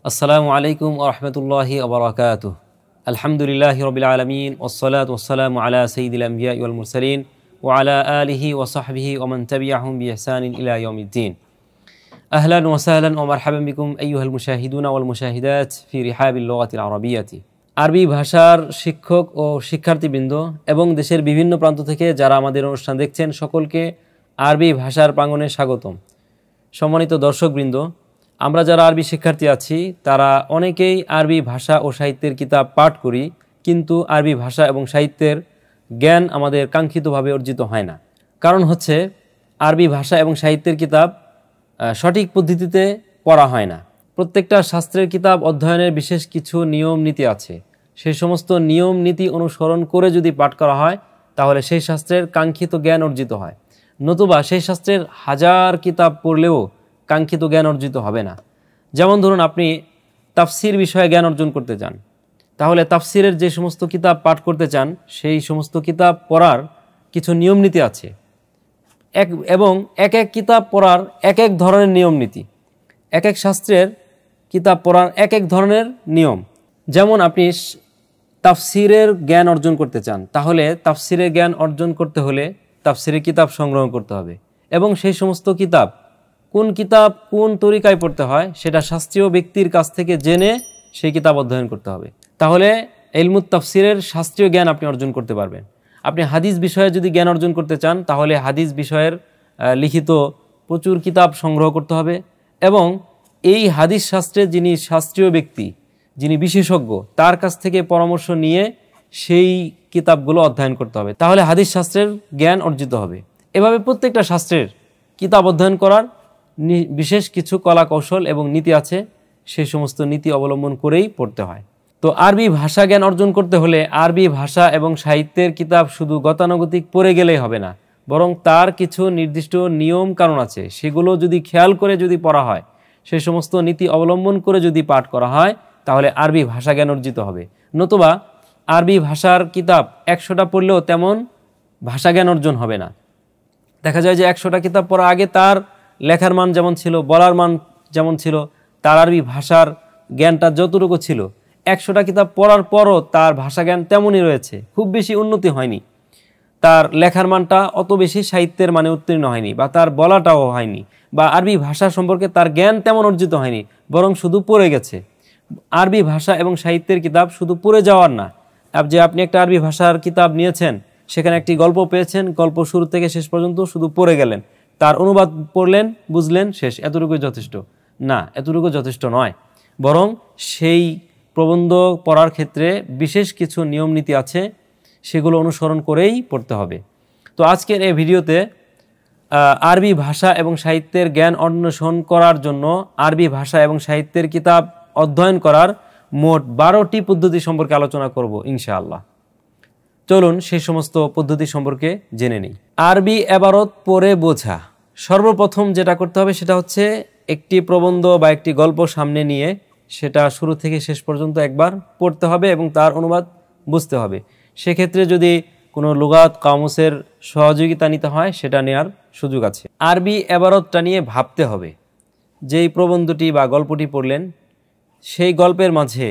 আসসালামু আলাইকুম ওয়া রাহমাতুল্লাহি ওয়া বারাকাতুহু। আলহামদুলিল্লাহি রাব্বিল আলামিন ওয়াসসালাতু ওয়াসসালামু আলা সাইয়্যিদিল আমবিয়া ওয়াল মুরসালিন ওয়া আলা আলিহি ওয়া সাহবিহি ওয়া মান তাবিআহুম বিইহসানিন ইলা ইয়াউমিদ্দিন। আহলান ওয়া সাহলান ওয়া মারহাবান বিকুম আইয়ুহাল মুশাহিদুনা ওয়াল মুশাহিদাত ফি রিহাবিল লুগাতিল আরাবিয়াতি। আরবি ভাষার শিক্ষক ও শিক্ষার্থীবৃন্দ এবং দেশের বিভিন্ন প্রান্ত থেকে যারা আমাদের অনুষ্ঠান দেখছেন সকলকে আরবি ভাষার প্রাঙ্গণে স্বাগতম। সম্মানিত দর্শকবৃন্দ, আমরা যারা আরবি শিক্ষার্থী আছি তারা অনেকেই আরবি ভাষা ও সাহিত্যের কিতাব পাঠ করি, কিন্তু আরবি ভাষা এবং সাহিত্যের জ্ঞান আমাদের কাঙ্ক্ষিতভাবে অর্জিত হয় না। কারণ হচ্ছে আরবি ভাষা এবং সাহিত্যের কিতাব সঠিক পদ্ধতিতে পড়া হয় না। প্রত্যেকটা শাস্ত্রের কিতাব অধ্যয়নের বিশেষ কিছু নিয়ম নীতি আছে। সেই সমস্ত নিয়ম নীতি অনুসরণ করে যদি পাঠ করা হয় তাহলে সেই শাস্ত্রের কাঙ্ক্ষিত জ্ঞান অর্জিত হয়, নতুবা সেই শাস্ত্রের হাজার কিতাব পড়লেও কাঙ্ক্ষিত জ্ঞান অর্জিত হবে না। যেমন ধরুন, আপনি তাফসির বিষয়ে জ্ঞান অর্জন করতে চান, তাহলে তাফসিরের যে সমস্ত কিতাব পাঠ করতে চান সেই সমস্ত কিতাব পড়ার কিছু নিয়ম নীতি আছে এবং এক এক কিতাব পড়ার এক এক ধরনের নিয়ম নীতি, এক এক শাস্ত্রের কিতাব পড়ার এক এক ধরনের নিয়ম। যেমন আপনি তাফসিরের জ্ঞান অর্জন করতে চান, তাহলে তাফসিরের জ্ঞান অর্জন করতে হলে তাফসিরের কিতাব সংগ্রহ করতে হবে এবং সেই সমস্ত কিতাব কোন কিতাব কোন তরিকায় পড়তে হয় সেটা শাস্ত্রীয় ব্যক্তির কাছ থেকে জেনে সেই কিতাব অধ্যয়ন করতে হবে। তাহলে ইলমুত তাফসিরের শাস্ত্রীয় জ্ঞান আপনি অর্জন করতে পারবেন। আপনি হাদিস বিষয়ে যদি জ্ঞান অর্জন করতে চান তাহলে হাদিস বিষয়ের লিখিত প্রচুর কিতাব সংগ্রহ করতে হবে এবং এই হাদিস শাস্ত্রের যিনি শাস্ত্রীয় ব্যক্তি, যিনি বিশেষজ্ঞ, তার কাছ থেকে পরামর্শ নিয়ে সেই কিতাবগুলো অধ্যয়ন করতে হবে। তাহলে হাদিস শাস্ত্রের জ্ঞান অর্জিত হবে। এভাবে প্রত্যেকটা শাস্ত্রের কিতাব অধ্যয়ন করার বিশেষ কিছু কলা কৌশল এবং নীতি আছে, সেই সমস্ত নীতি অবলম্বন করেই পড়তে হয়। তো আরবি ভাষা জ্ঞান অর্জন করতে হলে আরবি ভাষা এবং সাহিত্যের কিতাব শুধু গতানুগতিক পড়ে গেলেই হবে না, বরং তার কিছু নির্দিষ্ট নিয়ম কানুন আছে, সেগুলো যদি খেয়াল করে যদি পড়া হয়, সেই সমস্ত নীতি অবলম্বন করে যদি পাঠ করা হয় তাহলে আরবি ভাষা জ্ঞান অর্জিত হবে। নতুবা আরবি ভাষার কিতাব 100টা পড়লেও তেমন ভাষা জ্ঞান অর্জন হবে না। দেখা যায় যে 100টা কিতাব পড়ার আগে তার লেখার মান যেমন ছিল, বলার মান যেমন ছিল, তার আরবি ভাষার জ্ঞানটা যতটুকু ছিল, 100টা কিতাব পড়ার পরও তার ভাষা জ্ঞান তেমনই রয়েছে, খুব বেশি উন্নতি হয়নি, তার লেখার মানটা অত বেশি সাহিত্যের মানে উত্তীর্ণ হয়নি, বা তার বলাটাও হয়নি, বা আরবি ভাষা সম্পর্কে তার জ্ঞান তেমন অর্জিত হয়নি, বরং শুধু পড়ে গেছে। আরবি ভাষা এবং সাহিত্যের কিতাব শুধু পড়ে যাওয়ার না। যে আপনি একটা আরবি ভাষার কিতাব নিয়েছেন, সেখানে একটি গল্প পেয়েছেন, গল্প শুরু থেকে শেষ পর্যন্ত শুধু পড়ে গেলেন, তার অনুবাদ পড়লেন, বুঝলেন, শেষ, এতটুকুই যথেষ্ট না, এতটুকু যথেষ্ট নয়, বরং সেই প্রবন্ধ পড়ার ক্ষেত্রে বিশেষ কিছু নিয়ম নীতি আছে, সেগুলো অনুসরণ করেই পড়তে হবে। তো আজকের এই ভিডিওতে আরবি ভাষা এবং সাহিত্যের জ্ঞান অন্বেষণ করার জন্য আরবি ভাষা এবং সাহিত্যের কিতাব অধ্যয়ন করার মোট 12টি পদ্ধতি সম্পর্কে আলোচনা করব ইনশাআল্লাহ। চলুন সেই সমস্ত পদ্ধতি সম্পর্কে জেনে নিই। আরবি এবারত পড়ে বোঝা। সর্বপ্রথম যেটা করতে হবে সেটা হচ্ছে একটি প্রবন্ধ বা একটি গল্প সামনে নিয়ে সেটা শুরু থেকে শেষ পর্যন্ত একবার পড়তে হবে এবং তার অনুবাদ বুঝতে হবে। সেক্ষেত্রে যদি কোনো লুগাত কামুসের সহযোগিতা নিতে হয় সেটা নেওয়ার সুযোগ আছে। আরবি এবারতটা নিয়ে ভাবতে হবে। যেই প্রবন্ধটি বা গল্পটি পড়লেন সেই গল্পের মাঝে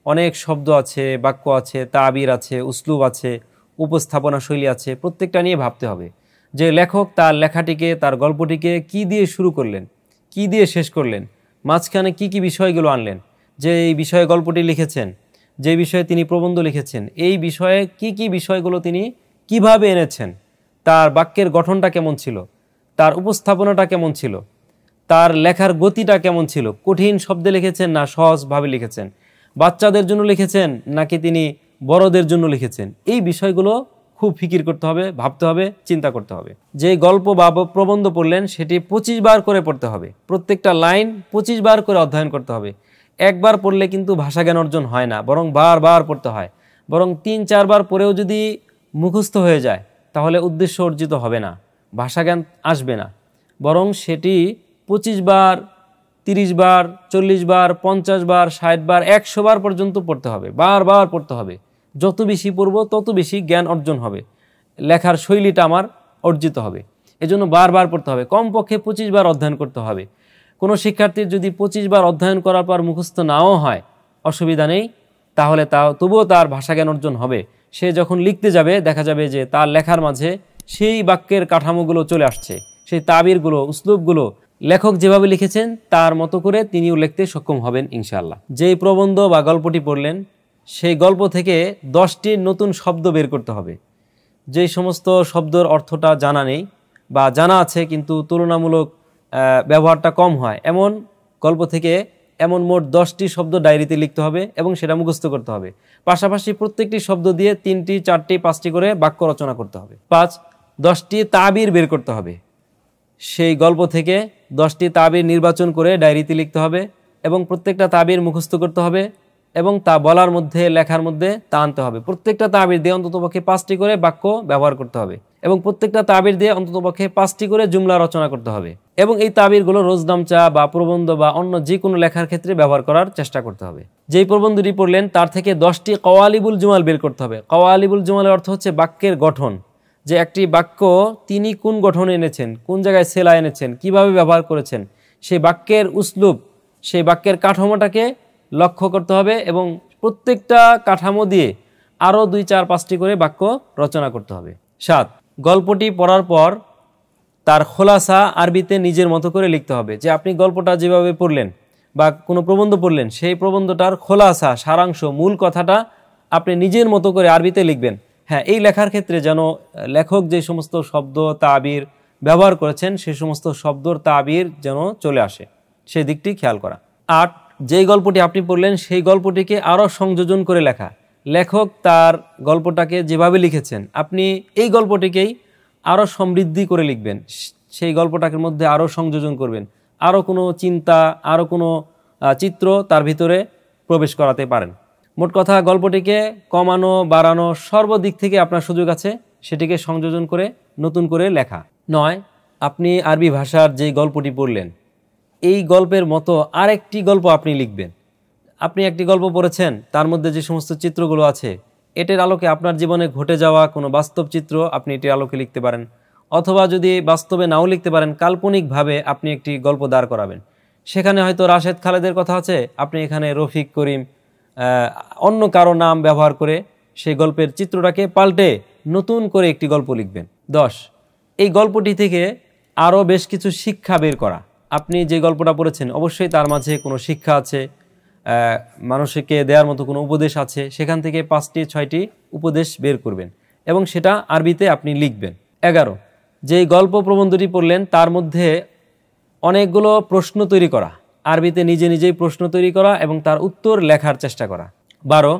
অনেক শব্দ আছে, বাক্য আছে, তাবির আছে, উসলুব আছে, উপস্থাপনা শৈলী আছে, প্রত্যেকটা নিয়ে ভাবতে হবে যে লেখক তার লেখাটিকে, তার গল্পটিকে কি দিয়ে শুরু করলেন, কি দিয়ে শেষ করলেন, মাঝখানে কি কি বিষয়গুলো আনলেন, যে এই বিষয়ে গল্পটি লিখেছেন, যে বিষয়ে তিনি প্রবন্ধ লিখেছেন, এই বিষয়ে কি কি বিষয়গুলো তিনি কিভাবে এনেছেন, তার বাক্যের গঠনটা কেমন ছিল, তার উপস্থাপনাটা কেমন ছিল, তার লেখার গতিটা কেমন ছিল, কঠিন শব্দে লিখেছেন না সহজভাবে লিখেছেন, বাচ্চাদের জন্য লিখেছেন নাকি তিনি বড়দের জন্য লিখেছেন, এই বিষয়গুলো খুব ফিকির করতে হবে, ভাবতে হবে, চিন্তা করতে হবে। যে গল্প বা প্রবন্ধ পড়লেন সেটি 25 বার করে পড়তে হবে, প্রত্যেকটা লাইন 25 বার করে অধ্যয়ন করতে হবে। একবার পড়লে কিন্তু ভাষা জ্ঞান অর্জন হয় না, বরং বারবার পড়তে হয়। বরং 3-4 বার পড়েও যদি মুখস্থ হয়ে যায় তাহলে উদ্দেশ্য অর্জিত হবে না, ভাষা জ্ঞান আসবে না, বরং সেটি 25 বার, 30 বার, 40 বার, 50 বার, 60 বার, 100 বার পর্যন্ত পড়তে হবে, বারবার পড়তে হবে। যত বেশি পড়ব তত বেশি জ্ঞান অর্জন হবে, লেখার শৈলীটা আমার অর্জিত হবে। এজন্য বারবার পড়তে হবে, কমপক্ষে 25 বার অধ্যয়ন করতে হবে। কোনো শিক্ষার্থীর যদি 25 বার অধ্যয়ন করার পর মুখস্থ নাও হয় অসুবিধা নেই, তাহলে তবুও তার ভাষা জ্ঞান অর্জন হবে। সে যখন লিখতে যাবে দেখা যাবে যে তার লেখার মাঝে সেই বাক্যের কাঠামোগুলো চলে আসছে, সেই তাবিরগুলো, উসলুবগুলো লেখক যেভাবে লিখেছেন তার মতো করে তিনিও লিখতে সক্ষম হবেন ইনশাআল্লাহ। যেই প্রবন্ধ বা গল্পটি পড়লেন সেই গল্প থেকে 10টি নতুন শব্দ বের করতে হবে। যেই সমস্ত শব্দের অর্থটা জানা নেই বা জানা আছে কিন্তু তুলনামূলক ব্যবহারটা কম হয়, এমন গল্প থেকে এমন মোট 10টি শব্দ ডায়েরিতে লিখতে হবে এবং সেটা মুখস্থ করতে হবে। পাশাপাশি প্রত্যেকটি শব্দ দিয়ে 3টি, 4টি, 5টি করে বাক্য রচনা করতে হবে। 10টি তাবির বের করতে হবে। সেই গল্প থেকে 10টি তাবির নির্বাচন করে ডায়েরিতে লিখতে হবে এবং প্রত্যেকটা তাবির মুখস্থ করতে হবে এবং তা বলার মধ্যে, লেখার মধ্যে তা আনতে হবে। প্রত্যেকটা তাবির দিয়ে অন্ততপক্ষে 5টি করে বাক্য ব্যবহার করতে হবে এবং প্রত্যেকটা তাবির দিয়ে অন্ততপক্ষে 5টি করে জুমলা রচনা করতে হবে এবং এই তাবিরগুলো রোজনামচা বা প্রবন্ধ বা অন্য যে কোনো লেখার ক্ষেত্রে ব্যবহার করার চেষ্টা করতে হবে। যেই প্রবন্ধটি পড়লেন তার থেকে 10টি কওয়ালিবুল জুমাল বের করতে হবে। কওয়ালিবুল জুমালের অর্থ হচ্ছে বাক্যের গঠন, যে একটি বাক্য তিনি কোন গঠনে এনেছেন, কোন জায়গায় সেলা এনেছেন, কিভাবে ব্যবহার করেছেন, সেই বাক্যের উসলুব, সেই বাক্যের কাঠামোটাকে লক্ষ্য করতে হবে এবং প্রত্যেকটা কাঠামো দিয়ে আরও 2, 4, 5টি করে বাক্য রচনা করতে হবে। 7, গল্পটি পড়ার পর তার খোলাসা আরবিতে নিজের মতো করে লিখতে হবে। যে আপনি গল্পটা যেভাবে পড়লেন বা কোনো প্রবন্ধ পড়লেন সেই প্রবন্ধটার খোলাসা, সারাংশ, মূল কথাটা আপনি নিজের মতো করে আরবিতে লিখবেন। হ্যাঁ, এই লেখার ক্ষেত্রে যেন লেখক যে সমস্ত শব্দ তাবির ব্যবহার করেছেন সেই সমস্ত শব্দর তাবির যেন চলে আসে, সেই দিকটি খেয়াল করা। 8, যেই গল্পটি আপনি পড়লেন সেই গল্পটিকে আরও সংযোজন করে লেখা। লেখক তার গল্পটাকে যেভাবে লিখেছেন আপনি এই গল্পটিকেই আরও সমৃদ্ধি করে লিখবেন, সেই গল্পটাকে মধ্যে আরও সংযোজন করবেন, আরও কোনো চিন্তা, আরও কোনো চিত্র তার ভিতরে প্রবেশ করাতে পারেন। মোট কথা, গল্পটিকে কমানো বাড়ানো সর্বদিক থেকে আপনার সুযোগ আছে, সেটিকে সংযোজন করে নতুন করে লেখা। 9, আপনি আরবি ভাষার যেই গল্পটি পড়লেন এই গল্পের মতো আরেকটি গল্প আপনি লিখবেন। আপনি একটি গল্প পড়েছেন, তার মধ্যে যে সমস্ত চিত্রগুলো আছে এটির আলোকে আপনার জীবনে ঘটে যাওয়া কোনো বাস্তব চিত্র আপনি এটির আলোকে লিখতে পারেন, অথবা যদি বাস্তবে নাও লিখতে পারেন কাল্পনিকভাবে আপনি একটি গল্প দাঁড় করাবেন। সেখানে হয়তো রাশেদ খালেদের কথা আছে, আপনি এখানে রফিক, করিম, অন্য কারো নাম ব্যবহার করে সেই গল্পের চিত্রটাকে পাল্টে নতুন করে একটি গল্প লিখবেন। 10, এই গল্পটি থেকে আরও বেশ কিছু শিক্ষা বের করা। আপনি যে গল্পটা পড়েছেন অবশ্যই তার মাঝে কোনো শিক্ষা আছে, মানুষকে দেওয়ার মতো কোনো উপদেশ আছে, সেখান থেকে 5টি 6টি উপদেশ বের করবেন এবং সেটা আরবিতে আপনি লিখবেন। 11, যেই গল্প প্রবন্ধটি পড়লেন তার মধ্যে অনেকগুলো প্রশ্ন তৈরি করা, আরবিতে নিজে নিজেই প্রশ্ন তৈরি করা এবং তার উত্তর লেখার চেষ্টা করা। 12,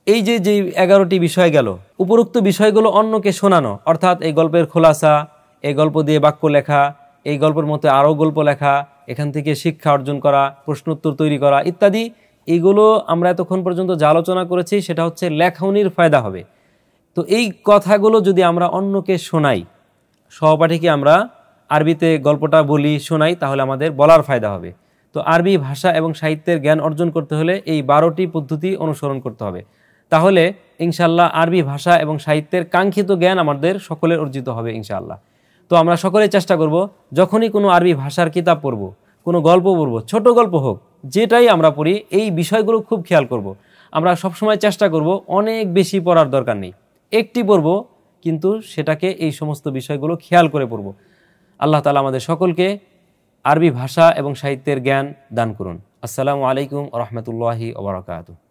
এই যে 11টি বিষয় গেল, উপরোক্ত বিষয়গুলো অন্যকে শোনানো, অর্থাৎ এই গল্পের খোলাসা, এই গল্প দিয়ে বাক্য লেখা, এই গল্পের মতো আরও গল্প লেখা, এখান থেকে শিক্ষা অর্জন করা, প্রশ্নোত্তর তৈরি করা ইত্যাদি। এইগুলো আমরা এতক্ষণ পর্যন্ত যা আলোচনা করেছি সেটা হচ্ছে লেখনির ফায়দা হবে। তো এই কথাগুলো যদি আমরা অন্যকে শোনাই, সহপাঠীকে আমরা আরবিতে গল্পটা বলি, শোনাই, তাহলে আমাদের বলার ফায়দা হবে। তো আরবি ভাষা এবং সাহিত্যের জ্ঞান অর্জন করতে হলে এই 12টি পদ্ধতি অনুসরণ করতে হবে। তাহলে ইনশাআল্লাহ আরবি ভাষা এবং সাহিত্যের কাঙ্ক্ষিত জ্ঞান আমাদের সকলের অর্জিত হবে ইনশাআল্লাহ। তো আমরা সকলেই চেষ্টা করব, যখনই কোনো আরবি ভাষার কিতাব পড়ব, কোনো গল্প পড়ব, ছোট গল্প হোক, যেটাই আমরা পড়ি এই বিষয়গুলো খুব খেয়াল করব। আমরা সবসময় চেষ্টা করব অনেক বেশি পড়ার দরকার নেই, একটি পড়ব কিন্তু সেটাকে এই সমস্ত বিষয়গুলো খেয়াল করে পড়ব। আল্লাহ তাআলা আমাদের সকলকে আরবি ভাষা এবং সাহিত্যের জ্ঞান দান করুন। আসসালামু আলাইকুম ওয়া রাহমাতুল্লাহি ওয়া বারাকাতুহু।